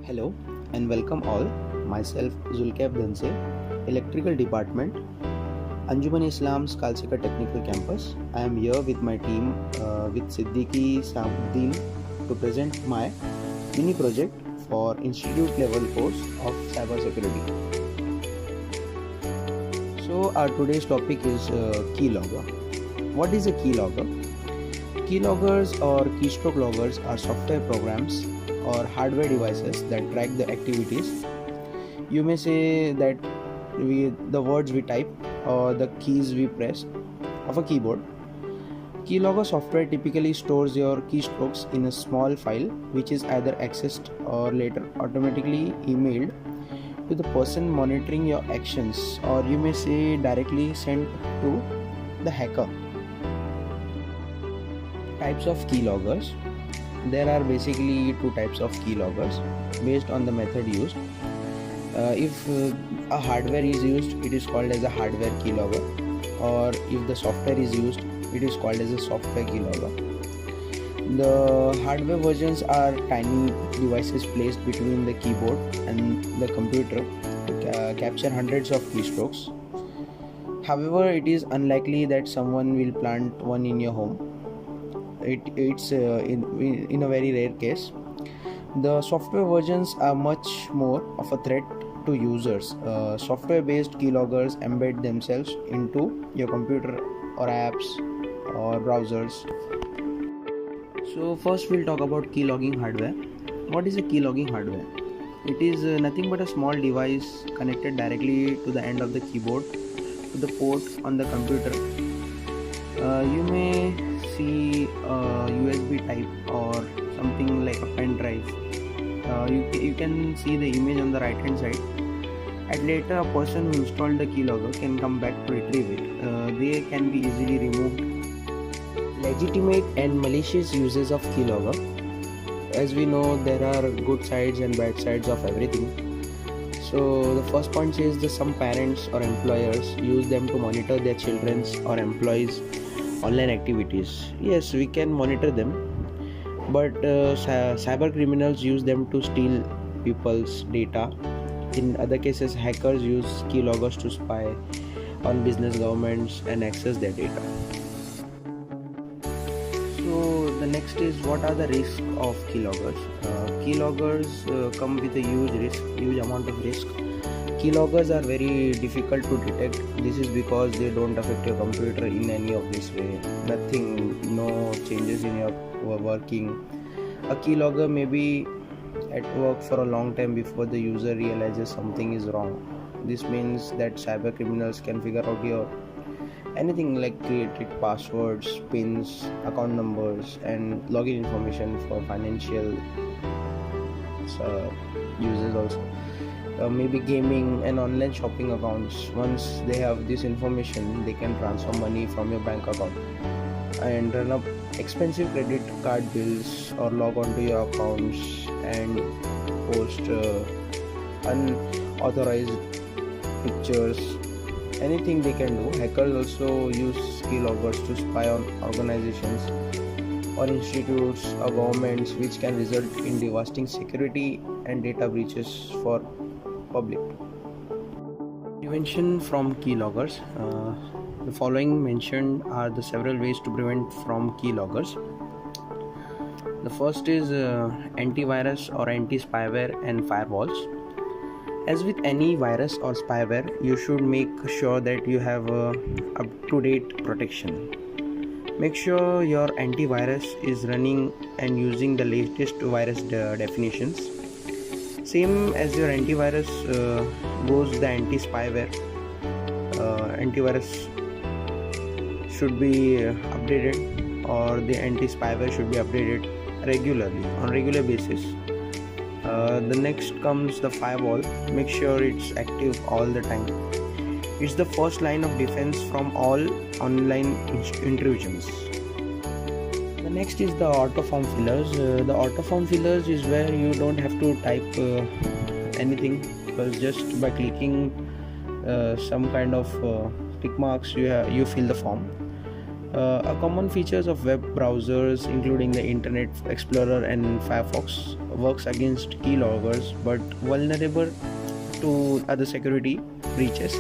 Hello and welcome all. Myself Zulkab Dhanse, Electrical Department, Anjuman Islam's Kalsika Technical Campus. I am here with my team with Siddiqui Samuddin to present my mini project for institute level course of cybersecurity. So our today's topic is Keylogger. What is a keylogger? Keyloggers or keystroke loggers are software programs or hardware devices that track the activities. You may say that the words we type or the keys we press of a keyboard. Keylogger software typically stores your keystrokes in a small file which is either accessed or later automatically emailed to the person monitoring your actions, or you may say directly sent to the hacker. Types of keyloggers. There are basically two types of keyloggers based on the method used. If a hardware is used, it is called as a hardware keylogger, or if the software is used, it is called as a software keylogger. The hardware versions are tiny devices placed between the keyboard and the computer to capture hundreds of keystrokes. However, it is unlikely that someone will plant one in your home. It's in a very rare case. The software versions are much more of a threat to users. Software-based keyloggers embed themselves into your computer or apps or browsers. So first we'll talk about keylogging hardware. What is a keylogging hardware? It is nothing but a small device connected directly to the end of the keyboard to the port on the computer. You may see a USB type or something like a pen drive. You can see the image on the right hand side. And later a person who installed the keylogger can come back to retrieve it. They can be easily removed. Legitimate and malicious uses of keylogger. As we know, there are good sides and bad sides of everything. So the first point says that some parents or employers use them to monitor their children's or employees' online activities. Yes, we can monitor them, but cyber criminals use them to steal people's data. In other cases, hackers use keyloggers to spy on business, governments and access their data. So the next is, what are the risks of keyloggers? Keyloggers come with a huge amount of risk. Keyloggers are very difficult to detect. This is because they don't affect your computer in any of this way. Nothing, no changes in your working. A keylogger may be at work for a long time before the user realizes something is wrong. This means that cyber criminals can figure out your anything like created passwords, pins, account numbers and login information for financial users also. Maybe gaming and online shopping accounts. Once they have this information, they can transfer money from your bank account and run up expensive credit card bills or log on to your accounts and post unauthorized pictures. Anything they can do. Hackers also use keyloggers to spy on organizations or institutes or governments, which can result in devastating security and data breaches for public. Prevention from keyloggers. The following mentioned are the several ways to prevent from keyloggers. The first is antivirus or anti-spyware and firewalls. As with any virus or spyware, you should make sure that you have up-to-date protection. Make sure your antivirus is running and using the latest virus definitions. Same as your antivirus goes the anti-spyware. Antivirus should be updated, or the anti-spyware should be updated regularly, on regular basis. The next comes the firewall. Make sure it's active all the time. It's the first line of defense from all online intrusions. The next is the Autoform fillers. The Autoform fillers is where you don't have to type anything, because just by clicking some kind of tick marks you fill the form. A common features of web browsers, including the Internet Explorer and Firefox, works against keyloggers but vulnerable to other security breaches.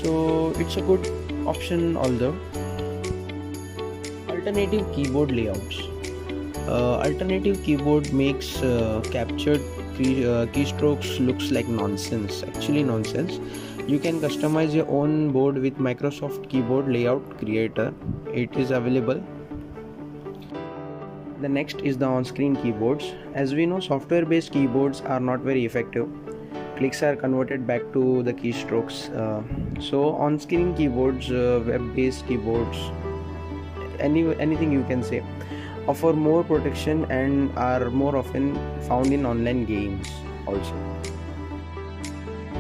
So it's a good option. Although alternative keyboard layouts, alternative keyboard makes captured keystrokes looks like nonsense. Actually, nonsense. You can customize your own board with Microsoft Keyboard Layout Creator. It is available. The next is the on-screen keyboards. As we know, software-based keyboards are not very effective. Clicks are converted back to the keystrokes. So on-screen keyboards, web-based keyboards, anything you can say, offer more protection and are more often found in online games also.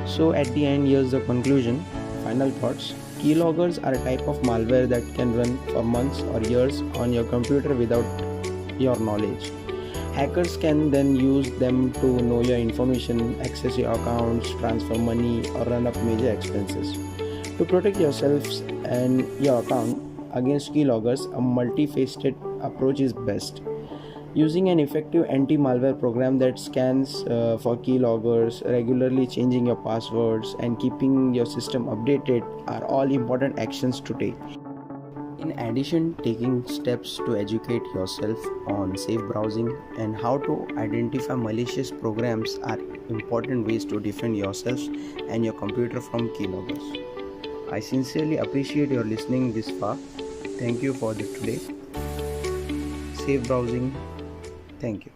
So at the end, here's the conclusion. Final thoughts. Keyloggers are a type of malware that can run for months or years on your computer without your knowledge. Hackers can then use them to know your information, access your accounts, transfer money, or run up major expenses. To protect yourselves and your account against keyloggers, a multifaceted approach is best. Using an effective anti-malware program that scans for keyloggers, regularly changing your passwords, and keeping your system updated are all important actions to take. In addition, taking steps to educate yourself on safe browsing and how to identify malicious programs are important ways to defend yourselves and your computer from keyloggers. I sincerely appreciate your listening this far. Thank you for today. Safe browsing. Thank you.